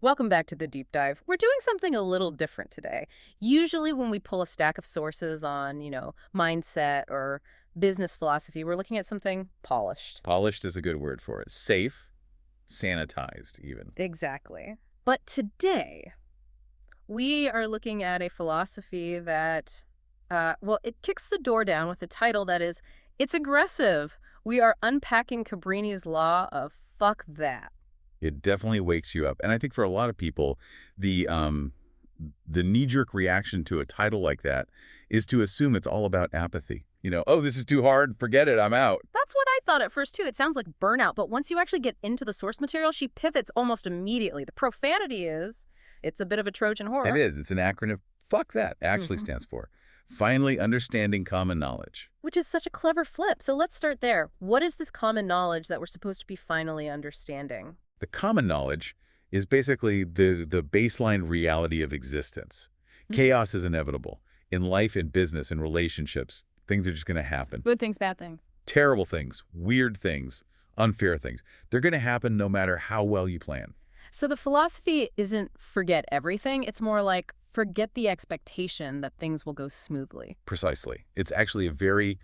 Welcome back to the deep dive. We're doing something a little different today. Usually when we pull a stack of sources on, mindset or business philosophy, we're looking at something polished. Polished is a good word for it. Safe, sanitized even. Exactly. But today, we are looking at a philosophy that, it kicks the door down with a title that is, it's aggressive. We are unpacking Cabrini's law of fuck that. It definitely wakes you up. And I think for a lot of people, the knee-jerk reaction to a title like that is to assume it's all about apathy. Oh, this is too hard, forget it, I'm out. That's what I thought at first, too. It sounds like burnout, but once you actually get into the source material, she pivots almost immediately. The profanity it's a bit of a Trojan It horror. is. It's an acronym. Fuck that actually stands for finally understanding common knowledge. Which is such a clever flip. So let's start there. What is this common knowledge that we're supposed to be finally understanding? The common knowledge is basically the baseline reality of existence. Chaos is inevitable. In life, in business, in relationships, things are just going to happen. Good things, bad things. Terrible things, weird things, unfair things. They're going to happen no matter how well you plan. So the philosophy isn't forget everything. It's more like forget the expectation that things will go smoothly. Precisely. It's actually a very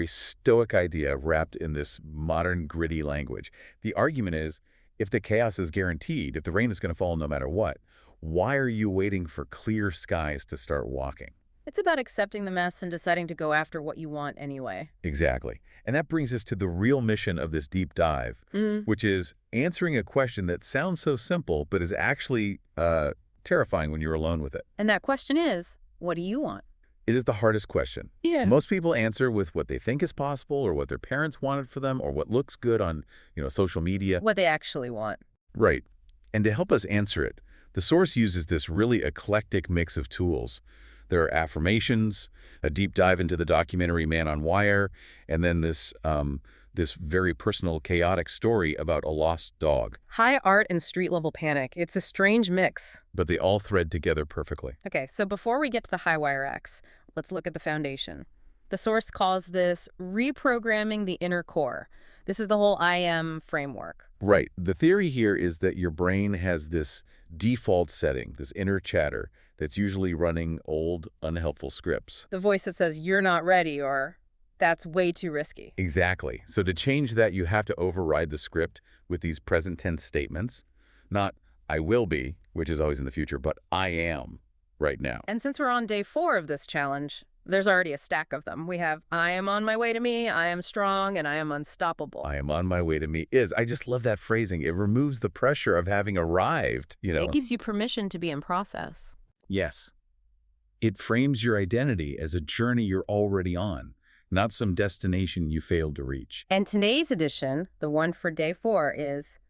stoic idea wrapped in this modern gritty language. The argument is, if the chaos is guaranteed, if the rain is going to fall no matter what, why are you waiting for clear skies to start walking? It's about accepting the mess and deciding to go after what you want anyway. Exactly. And that brings us to the real mission of this deep dive, which is answering a question that sounds so simple, but is actually terrifying when you're alone with it. And that question is, what do you want? It is the hardest question. Yeah. Most people answer with what they think is possible or what their parents wanted for them or what looks good on, social media. What they actually want. Right. And to help us answer it, the source uses this really eclectic mix of tools. There are affirmations, a deep dive into the documentary Man on Wire, and then this very personal, chaotic story about a lost dog. High art and street-level panic. It's a strange mix. But they all thread together perfectly. Okay, so before we get to the high wire acts, let's look at the foundation. The source calls this reprogramming the inner core. This is the whole I am framework. Right. The theory here is that your brain has this default setting, this inner chatter, that's usually running old, unhelpful scripts. The voice that says, you're not ready, or that's way too risky. Exactly. So to change that, you have to override the script with these present tense statements. Not, I will be, which is always in the future, but I am right now. And since we're on day 4 of this challenge, there's already a stack of them. We have, I am on my way to me, I am strong, and I am unstoppable. I am on my way to me is. I just love that phrasing. It removes the pressure of having arrived, It gives you permission to be in process. Yes. It frames your identity as a journey you're already on, not some destination you failed to reach. And today's edition, the one for day 4, is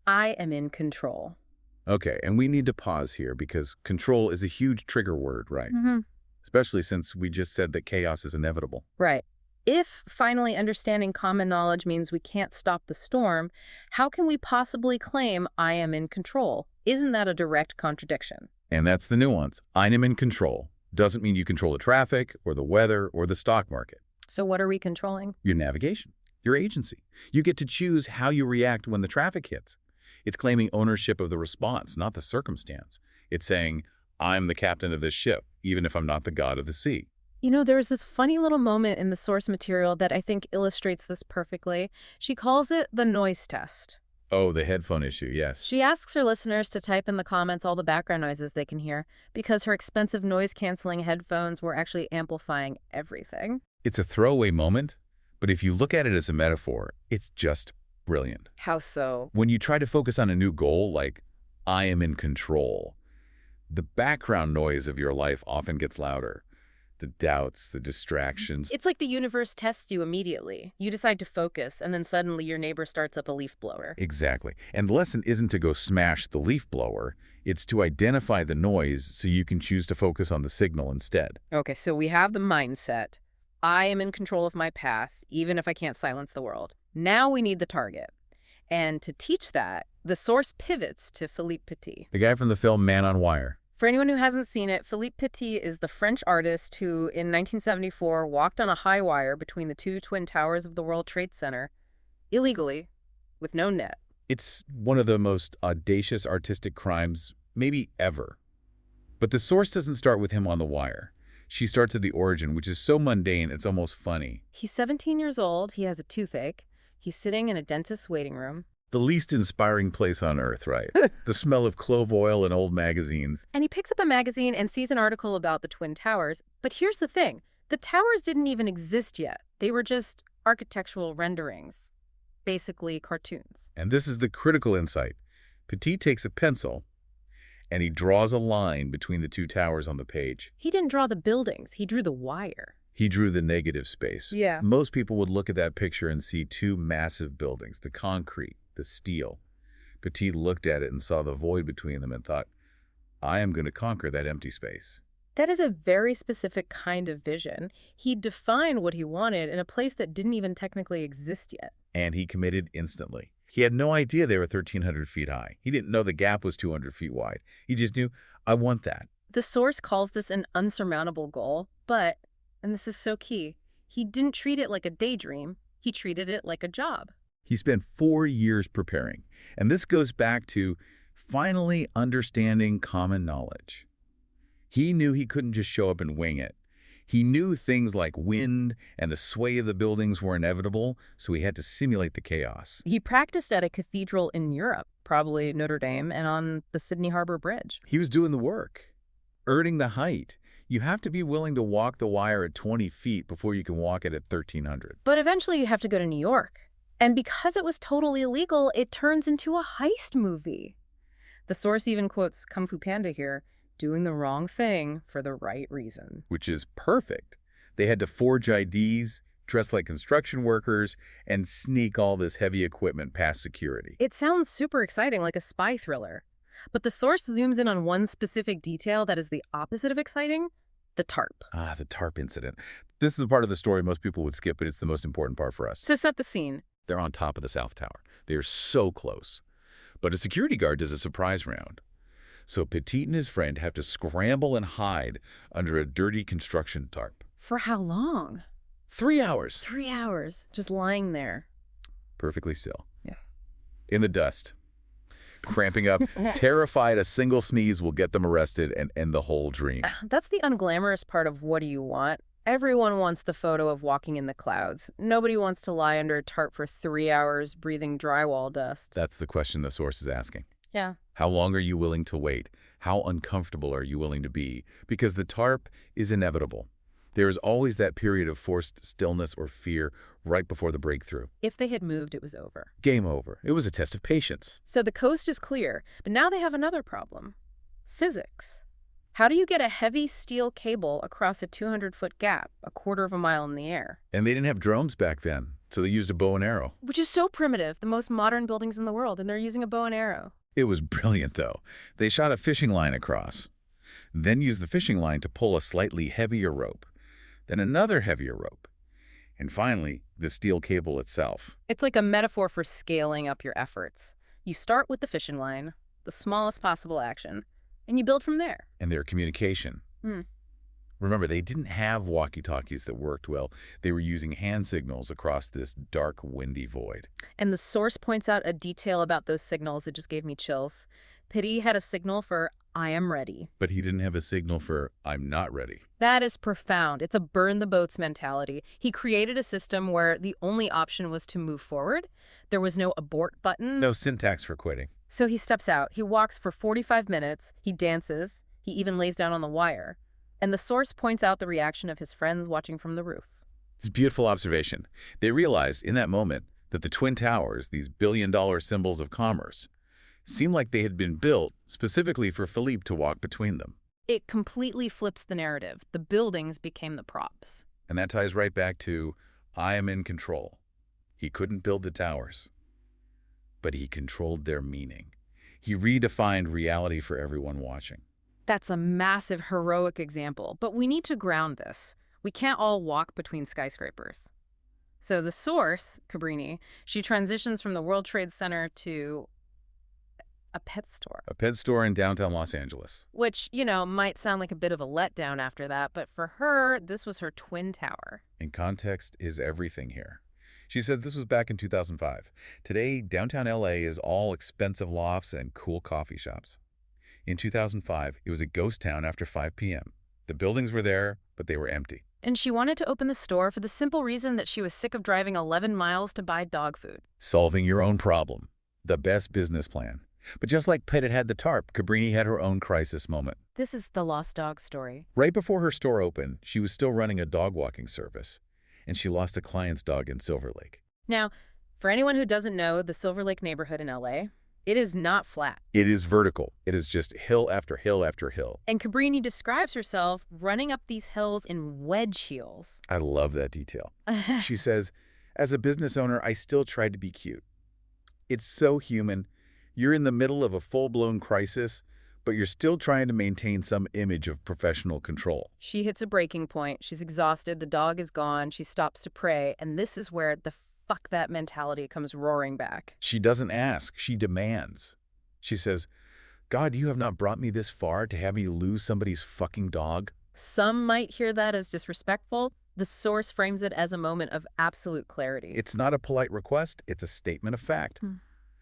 I am in control. Okay, and we need to pause here because control is a huge trigger word, right? Especially since we just said that chaos is inevitable. Right. If finally understanding common knowledge means we can't stop the storm, how can we possibly claim I am in control? Isn't that a direct contradiction? And that's the nuance. I am in control doesn't mean you control the traffic or the weather or the stock market. So what are we controlling? Your navigation, your agency. You get to choose how you react when the traffic hits. It's claiming ownership of the response, not the circumstance. It's saying, I'm the captain of this ship, even if I'm not the god of the sea. There was this funny little moment in the source material that I think illustrates this perfectly. She calls it the noise test. Oh, the headphone issue, yes. She asks her listeners to type in the comments all the background noises they can hear because her expensive noise-canceling headphones were actually amplifying everything. It's a throwaway moment, but if you look at it as a metaphor, it's just brilliant. How so? When you try to focus on a new goal, like, I am in control, the background noise of your life often gets louder. The doubts, the distractions. It's like the universe tests you immediately. You decide to focus, and then suddenly your neighbor starts up a leaf blower. Exactly. And the lesson isn't to go smash the leaf blower. It's to identify the noise so you can choose to focus on the signal instead. Okay, so we have the mindset. I am in control of my path, even if I can't silence the world. Now we need the target. And to teach that, the source pivots to Philippe Petit. The guy from the film Man on Wire. For anyone who hasn't seen it, Philippe Petit is the French artist who, in 1974, walked on a high wire between the 2 twin towers of the World Trade Center, illegally, with no net. It's one of the most audacious artistic crimes, maybe ever. But the source doesn't start with him on the wire. She starts at the origin, which is so mundane it's almost funny. He's 17 years old, he has a toothache, he's sitting in a dentist's waiting room, The least inspiring place on earth, right? The smell of clove oil and old magazines. and he picks up a magazine and sees an article about the Twin Towers. But here's the thing. The towers didn't even exist yet. They were just architectural renderings, basically cartoons. And this is the critical insight. Petit takes a pencil, and he draws a line between the two towers on the page. He didn't draw the buildings, he drew the wire. He drew the negative space. Yeah. Most people would look at that picture and see two massive buildings, the concrete, the steel. Petit looked at it and saw the void between them and thought, I am going to conquer that empty space. That is a very specific kind of vision. He defined what he wanted in a place that didn't even technically exist yet. And he committed instantly. He had no idea they were 1,300 feet high. He didn't know the gap was 200 feet wide. He just knew, I want that. The source calls this an unsurmountable goal, but, and this is so key, he didn't treat it like a daydream. He treated it like a job. He spent 4 years preparing. And this goes back to finally understanding common knowledge. He knew he couldn't just show up and wing it. He knew things like wind and the sway of the buildings were inevitable, so he had to simulate the chaos. He practiced at a cathedral in Europe, probably Notre Dame, and on the Sydney Harbor Bridge. He was doing the work, earning the height. You have to be willing to walk the wire at 20 feet before you can walk it at 1,300. But eventually you have to go to New York. And because it was totally illegal, it turns into a heist movie. The source even quotes Kung Fu Panda here, doing the wrong thing for the right reason. Which is perfect. They had to forge IDs, dress like construction workers, and sneak all this heavy equipment past security. It sounds super exciting, like a spy thriller. But the source zooms in on one specific detail that is the opposite of exciting, the tarp. Ah, the TARP incident. This is the part of the story most people would skip, but it's the most important part for us. So set the scene. They're on top of the South Tower. They are so close. But a security guard does a surprise round. So Petit and his friend have to scramble and hide under a dirty construction tarp. For how long? 3 hours. 3 hours, just lying there. Perfectly still. Yeah. In the dust. Cramping up, terrified a single sneeze will get them arrested and end the whole dream. That's the unglamorous part of what do you want? Everyone wants the photo of walking in the clouds. Nobody wants to lie under a tarp for 3 hours breathing drywall dust. That's the question the source is asking. Yeah. How long are you willing to wait? How uncomfortable are you willing to be? Because the tarp is inevitable. There is always that period of forced stillness or fear right before the breakthrough. If they had moved, it was over. Game over. It was a test of patience. So the coast is clear, but now they have another problem. Physics. How do you get a heavy steel cable across a 200-foot gap, a quarter of a mile in the air? And they didn't have drones back then, so they used a bow and arrow. Which is so primitive, the most modern buildings in the world, and they're using a bow and arrow. It was brilliant, though. They shot a fishing line across, then used the fishing line to pull a slightly heavier rope, then another heavier rope, and finally, the steel cable itself. It's like a metaphor for scaling up your efforts. You start with the fishing line, the smallest possible action, and you build from there. And their communication. Remember, they didn't have walkie-talkies that worked well. They were using hand signals across this dark, windy void. And the source points out a detail about those signals that just gave me chills. Petit had a signal for, I am ready. But he didn't have a signal for, I'm not ready. That is profound. It's a burn the boats mentality. He created a system where the only option was to move forward. There was no abort button. No syntax for quitting. So he steps out. He walks for 45 minutes. He dances. He even lays down on the wire. And the source points out the reaction of his friends watching from the roof. It's a beautiful observation. They realized in that moment that the Twin Towers, these billion-dollar symbols of commerce, seemed like they had been built specifically for Philippe to walk between them. It completely flips the narrative. The buildings became the props. And that ties right back to, I am in control. He couldn't build the towers, but he controlled their meaning. He redefined reality for everyone watching. That's a massive, heroic example, but we need to ground this. We can't all walk between skyscrapers. So the source, Cabrini, she transitions from the World Trade Center to a pet store. A pet store in downtown Los Angeles. Which, you know, might sound like a bit of a letdown after that, but for her, this was her twin tower. And context is everything here. She said this was back in 2005. Today, downtown LA is all expensive lofts and cool coffee shops. In 2005, it was a ghost town after 5 p.m. The buildings were there, but they were empty. And she wanted to open the store for the simple reason that she was sick of driving 11 miles to buy dog food. Solving your own problem. The best business plan. But just like Pettit had the tarp, Cabrini had her own crisis moment. This is the lost dog story. Right before her store opened, she was still running a dog walking service, and she lost a client's dog in Silver Lake. Now, for anyone who doesn't know the Silver Lake neighborhood in LA, it is not flat. It is vertical. It is just hill after hill after hill. And Cabrini describes herself running up these hills in wedge heels. I love that detail. She says, as a business owner, I still tried to be cute. It's so human. You're in the middle of a full-blown crisis, but you're still trying to maintain some image of professional control. She hits a breaking point. She's exhausted. The dog is gone. She stops to pray. And this is where the fuck that mentality comes roaring back. She doesn't ask. She demands. She says, God, you have not brought me this far to have me lose somebody's fucking dog? Some might hear that as disrespectful. The source frames it as a moment of absolute clarity. It's not a polite request. It's a statement of fact.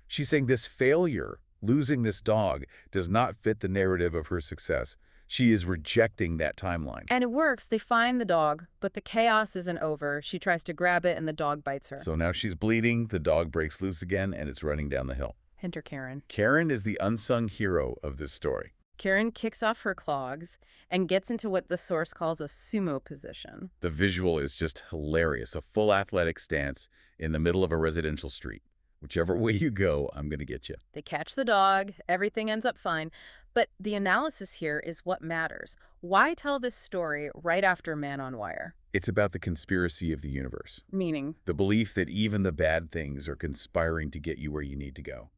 She's saying this failure, losing this dog, does not fit the narrative of her success. She is rejecting that timeline. And it works. They find the dog, but the chaos isn't over. She tries to grab it, and the dog bites her. So now she's bleeding, the dog breaks loose again, and it's running down the hill. Enter Karen. Karen is the unsung hero of this story. Karen kicks off her clogs and gets into what the source calls a sumo position. The visual is just hilarious, a full athletic stance in the middle of a residential street. Whichever way you go, I'm going to get you. They catch the dog. Everything ends up fine. But the analysis here is what matters. Why tell this story right after Man on Wire? It's about the conspiracy of the universe. Meaning? The belief that even the bad things are conspiring to get you where you need to go.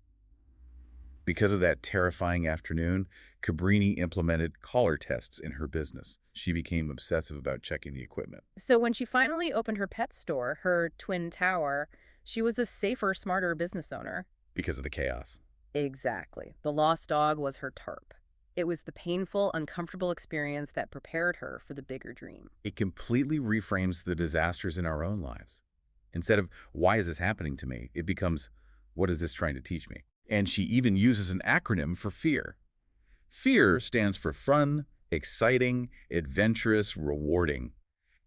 Because of that terrifying afternoon, Cabrini implemented collar tests in her business. She became obsessive about checking the equipment. So when she finally opened her pet store, her Twin Tower, she was a safer, smarter business owner. Because of the chaos. Exactly. The lost dog was her tarp. It was the painful, uncomfortable experience that prepared her for the bigger dream. It completely reframes the disasters in our own lives. Instead of, why is this happening to me? It becomes, what is this trying to teach me? And she even uses an acronym for fear. Fear stands for fun, exciting, adventurous, rewarding.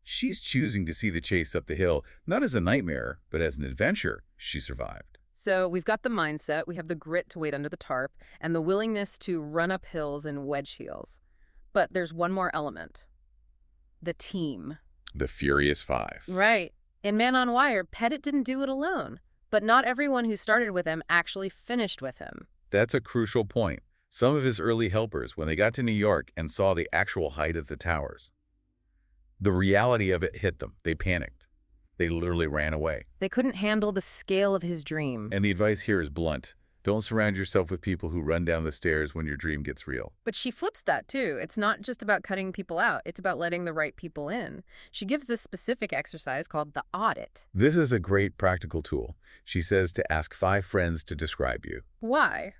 She's choosing to see the chase up the hill, not as a nightmare, but as an adventure. She survived. So we've got the mindset, we have the grit to wait under the tarp, and the willingness to run up hills in wedge heels. But there's one more element. The team. The Furious Five. Right. In Man on Wire, Pettit didn't do it alone. But not everyone who started with him actually finished with him. That's a crucial point. Some of his early helpers, when they got to New York and saw the actual height of the towers, the reality of it hit them. They panicked. They literally ran away. They couldn't handle the scale of his dream. And the advice here is blunt. Don't surround yourself with people who run down the stairs when your dream gets real. But she flips that, too. It's not just about cutting people out. It's about letting the right people in. She gives this specific exercise called the audit. This is a great practical tool. She says to ask 5 friends to describe you. Why?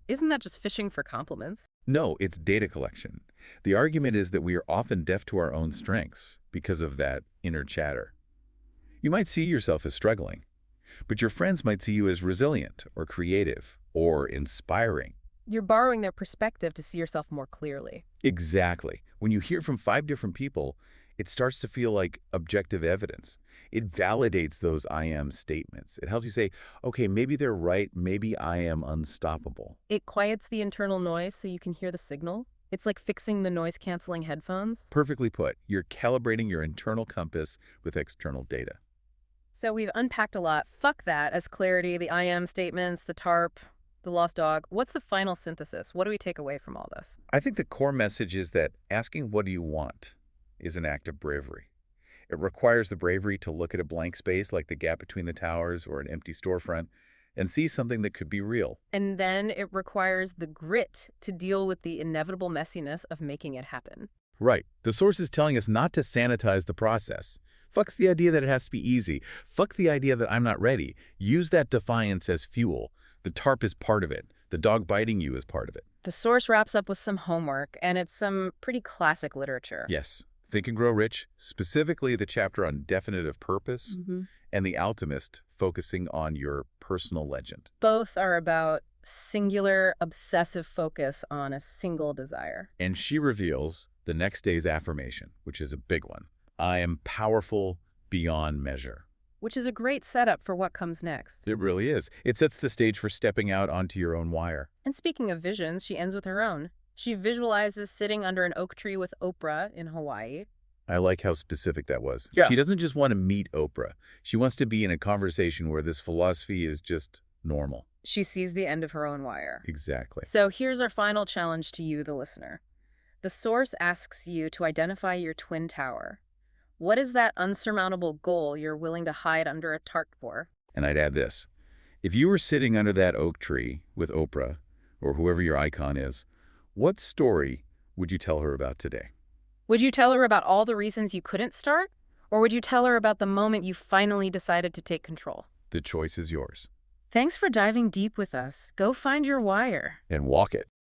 Isn't that just fishing for compliments? No, it's data collection. The argument is that we are often deaf to our own strengths because of that inner chatter. You might see yourself as struggling, but your friends might see you as resilient or creative or inspiring. You're borrowing their perspective to see yourself more clearly. Exactly. When you hear from 5 different people, it starts to feel like objective evidence. It validates those I am statements. It helps you say, okay, maybe they're right, maybe I am unstoppable. It quiets the internal noise so you can hear the signal. It's like fixing the noise-canceling headphones. Perfectly put. You're calibrating your internal compass with external data. So we've unpacked a lot. Fuck that as clarity, the I am statements, the tarp, the lost dog. What's the final synthesis? What do we take away from all this? I think the core message is that asking what do you want is an act of bravery. It requires the bravery to look at a blank space like the gap between the towers or an empty storefront and see something that could be real. And then it requires the grit to deal with the inevitable messiness of making it happen. Right. The source is telling us not to sanitize the process. Fuck the idea that it has to be easy. Fuck the idea that I'm not ready. Use that defiance as fuel. The tarp is part of it. The dog biting you is part of it. The source wraps up with some homework, and it's some pretty classic literature. Yes. Think and Grow Rich, specifically the chapter on definitive purpose and The Alchemist, focusing on your personal legend. Both are about singular, obsessive focus on a single desire. And she reveals the next day's affirmation, which is a big one. I am powerful beyond measure. Which is a great setup for what comes next. It really is. It sets the stage for stepping out onto your own wire. And speaking of visions, she ends with her own. She visualizes sitting under an oak tree with Oprah in Hawaii. I like how specific that was. Yeah. She doesn't just want to meet Oprah. She wants to be in a conversation where this philosophy is just normal. She sees the end of her own wire. Exactly. So here's our final challenge to you, the listener. The source asks you to identify your twin tower. What is that unsurmountable goal you're willing to hide under a tarp for? And I'd add this. If you were sitting under that oak tree with Oprah, or whoever your icon is, what story would you tell her about today? Would you tell her about all the reasons you couldn't start? Or would you tell her about the moment you finally decided to take control? The choice is yours. Thanks for diving deep with us. Go find your wire. And walk it.